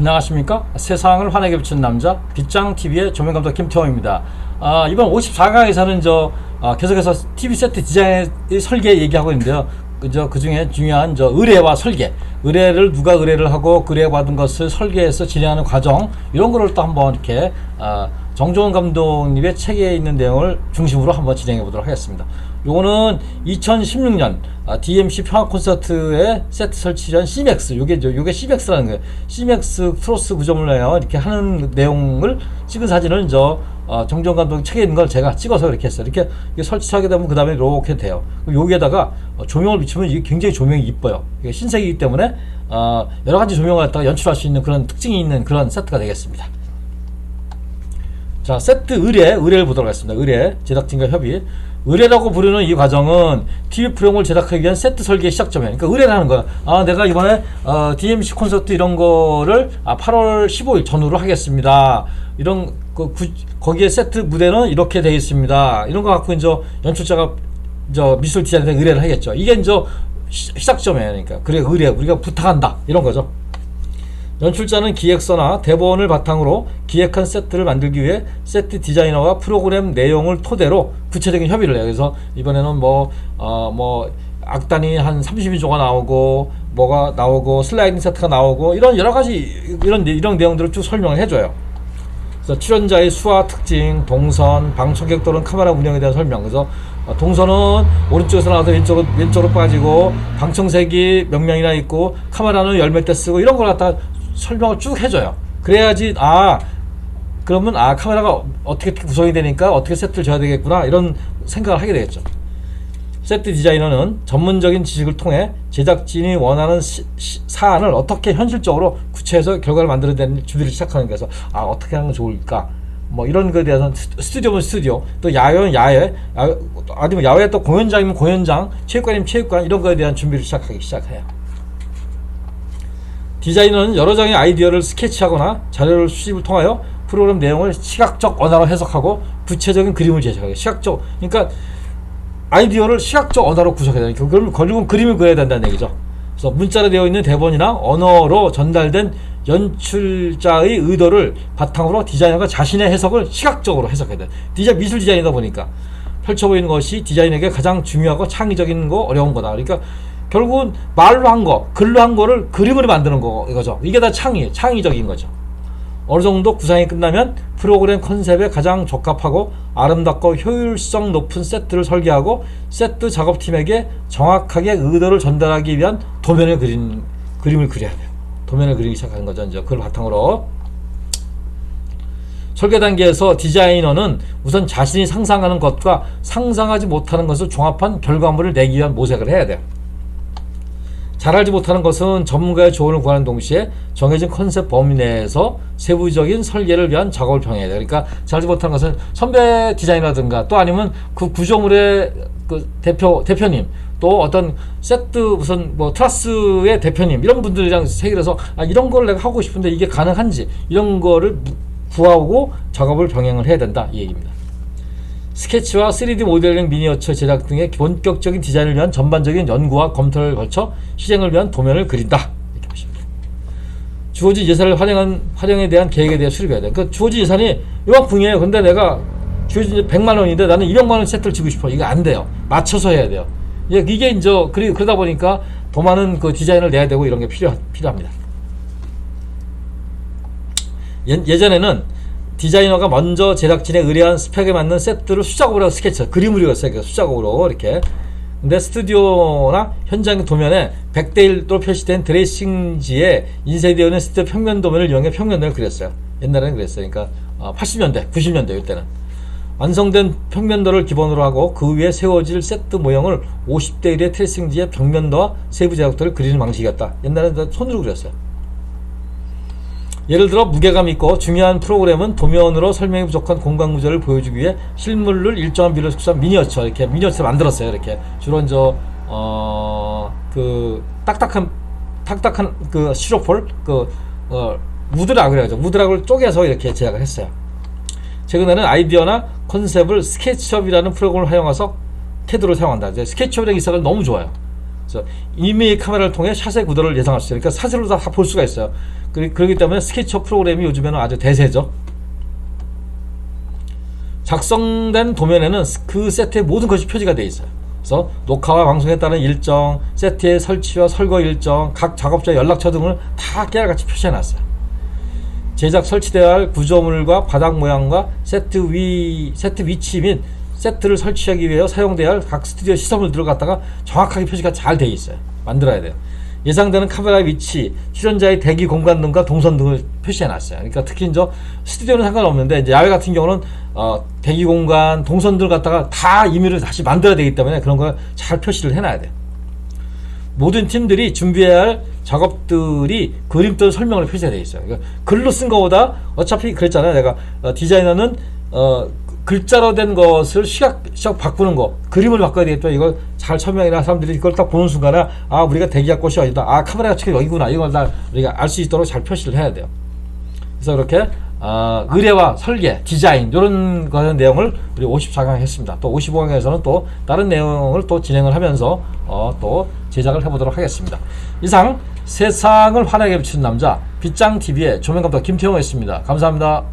안녕하십니까? 세상을 환하게 비추는 남자 빗장TV의 조명감독 김태형입니다. 이번 54강에서는 계속해서 TV 세트 디자인 설계 얘기하고 있는데요. 그 중에 중요한 의뢰와 설계, 의뢰를 누가 의뢰를 하고 의뢰받은 것을 설계해서 진행하는 과정, 이런 거를 또 한번 이렇게 정종원 감독님의 책에 있는 내용을 중심으로 한번 진행해 보도록 하겠습니다. 요거는 2016년 DMC 평화 콘서트의 세트 설치전 CMAX, 요게 CMAX라는 거예요. CMAX 트로스 구조물 내요 이렇게 하는 내용을 찍은 사진을 정종원 감독 책에 있는 걸 제가 찍어서 이렇게 했어요. 이렇게 설치하게 되면 그 다음에 이렇게 돼요. 여기에다가 조명을 비추면 이게 굉장히 조명이 이뻐요. 이게 신색이기 때문에 여러 가지 조명을 갖다가 연출할 수 있는 그런 특징이 있는 그런 세트가 되겠습니다. 자, 세트 의뢰를 보도록 하겠습니다. 의뢰, 제작진과 협의. 의뢰라고 부르는 이 과정은 TV 프로그램을 제작하기 위한 세트 설계 시작점이에요. 그러니까 의뢰를 하는 거야. 내가 이번에 DMC 콘서트 이런 거를 8월 15일 전후로 하겠습니다. 이런 거기에 세트 무대는 이렇게 되어 있습니다. 이런 거 갖고 연출자가 미술 디자인에 의뢰를 하겠죠. 이게 시작점이에요. 그러니까 그래, 의뢰, 우리가 부탁한다, 이런 거죠. 연출자는 기획서나 대본을 바탕으로 기획한 세트를 만들기 위해 세트 디자이너와 프로그램 내용을 토대로 구체적인 협의를 해요. 그래서 이번에는 악단이 한 30인조가 나오고 뭐가 나오고 슬라이딩 세트가 나오고 이런 여러 가지 이런 내용들을 쭉 설명을 해줘요. 그래서 출연자의 수와 특징, 동선, 방청객 또는 카메라 운영에 대한 설명. 그래서 동선은 오른쪽에서 나와서 왼쪽으로 빠지고, 방청색이 몇 명이나 있고, 카메라는 열 몇 대 쓰고, 이런 걸 갖다 설명을 쭉 해줘요. 그래야지 그러면 카메라가 어떻게 구성이 되니까 어떻게 세트를 줘야 되겠구나, 이런 생각을 하게 되겠죠. 세트 디자이너는 전문적인 지식을 통해 제작진이 원하는 사안을 어떻게 현실적으로 구체해서 결과를 만들어내는 준비를 시작하는 거여서 어떻게 하는 게 좋을까, 이런 거에 대해서는 스튜디오면 스튜디오, 또 야외는 야외, 아니면 야외 또 공연장이면 공연장, 체육관이면 체육관, 이런 거에 대한 준비를 시작해요. 디자이너는 여러 장의 아이디어를 스케치하거나 자료를 수집을 통하여 프로그램 내용을 시각적 언어로 해석하고 구체적인 그림을 제작해요. 그러니까 아이디어를 시각적 언어로 구성해야 되니까 결국은 그림을 그려야 된다는 얘기죠. 그래서 문자로 되어 있는 대본이나 언어로 전달된 연출자의 의도를 바탕으로 디자이너가 자신의 해석을 시각적으로 해석해야 돼요. 미술 디자인이다 보니까 펼쳐 보이는 것이 디자이너에게 가장 중요하고 창의적인 거, 어려운 거다. 그러니까 결국은 말로 한 거, 글로 한 거를 그림으로 만드는 이거죠. 이게 다 창의적인 거죠. 어느 정도 구상이 끝나면 프로그램 컨셉에 가장 적합하고 아름답고 효율성 높은 세트를 설계하고 세트 작업팀에게 정확하게 의도를 전달하기 위한 도면을 그림을 그려야 돼요. 도면을 그리기 시작하는 거죠. 그걸 바탕으로 설계 단계에서 디자이너는 우선 자신이 상상하는 것과 상상하지 못하는 것을 종합한 결과물을 내기 위한 모색을 해야 돼요. 잘 알지 못하는 것은 전문가의 조언을 구하는 동시에 정해진 컨셉 범위 내에서 세부적인 설계를 위한 작업을 병해야 돼요. 그러니까 잘 알지 못하는 것은 선배 디자이너라든가 또 아니면 그 구조물의 대표님, 또 어떤 세트 무슨 트라스의 대표님, 이런 분들이랑 해결해서 이런 걸 내가 하고 싶은데 이게 가능한지, 이런 거를 구하고 작업을 병행을 해야 된다, 이 얘기입니다. 스케치와 3D 모델링, 미니어처 제작 등의 본격적인 디자인을 위한 전반적인 연구와 검토를 거쳐 실행을 위한 도면을 그린다, 이렇게 보시면 돼요. 주어진 예산을 활용에 대한 계획에 대해 수립해야 돼요. 그러니까 주어진 예산이 요만큼이에요. 근데 내가 주어진 100만 원인데 나는 200만 원 세트를 지고 싶어. 이거 안 돼요. 맞춰서 해야 돼요. 이게 그러다 보니까 더 많은 디자인을 내야 되고, 이런 게 필요합니다. 예전에는 디자이너가 먼저 제작진에 의뢰한 스펙에 맞는 세트를 수작업으로 스케치, 그림을 그렸어요. 수작업으로 이렇게. 근데 스튜디오나 현장 도면에 100대1로 표시된 드레싱지에 인쇄되어 있는 스튜디오 평면 도면을 이용해 평면도를 그렸어요. 옛날에는 그랬어요. 그러니까 80년대, 90년대 이때는 완성된 평면도를 기본으로 하고 그 위에 세워질 세트 모형을 50대1의 트레싱지의 평면도와 세부 제작도를 그리는 방식이었다. 옛날에는 손으로 그렸어요. 예를 들어 무게감 있고 중요한 프로그램은 도면으로 설명이 부족한 공간 구조를 보여주기 위해 실물을 일정한 비율로 축소한 미니어처, 이렇게 미니어처 만들었어요. 이렇게 주로 딱딱한 시로폴, 무드락, 그래가지고 무드락을 쪼개서 이렇게 제작을 했어요. 최근에는 아이디어나 컨셉을 스케치업이라는 프로그램을 활용해서 캐드로 사용한다. 스케치업이라는 기사가 너무 좋아요. 그래서 이미 카메라를 통해 샷의 구도를 예상할 수 있어요. 그러니까 사진으로 다 볼 수가 있어요. 그렇기 때문에 스케치업 프로그램이 요즘에는 아주 대세죠. 작성된 도면에는 그 세트의 모든 것이 표지가 되어 있어요. 그래서 녹화와 방송에 따른 일정, 세트의 설치와 설거 일정, 각 작업자 연락처 등을 다 깨알같이 표시해 놨어요. 제작 설치되어야 할 구조물과 바닥 모양과 세트 위치 및 세트를 설치하기 위해 사용되어야 할 각 스튜디오 시설물들을 갖다가 정확하게 표시가 잘 되어 있어요. 만들어야 돼요. 예상되는 카메라 위치, 출연자의 대기 공간 등과 동선 등을 표시해 놨어요. 그러니까 특히 이제 스튜디오는 상관없는데 이제 야외 같은 경우는 대기 공간, 동선들 갖다가 다 임의를 다시 만들어야 되기 때문에 그런 걸 잘 표시를 해놔야 돼요. 모든 팀들이 준비해야 할 작업들이 그림들 설명으로 표시가 되어 있어요. 그러니까 글로 쓴 거보다 어차피 그랬잖아요. 내가 디자이너는 글자로 된 것을 시각 바꾸는 거, 그림을 바꿔야 되겠다. 이걸 잘 설명이나 사람들이 이걸 딱 보는 순간에 아, 우리가 대기할 곳이 어디다, 아, 카메라가 지금 여기구나, 이걸 다 우리가 알 수 있도록 잘 표시를 해야 돼요. 그래서 그렇게 의뢰와 설계, 디자인 이런 거는 내용을 우리 54강 했습니다. 또 55강에서는 또 다른 내용을 또 진행을 하면서 또 제작을 해보도록 하겠습니다. 이상 세상을 환하게 비추는 남자 빗장TV의 조명감독 김태용이었습니다. 감사합니다.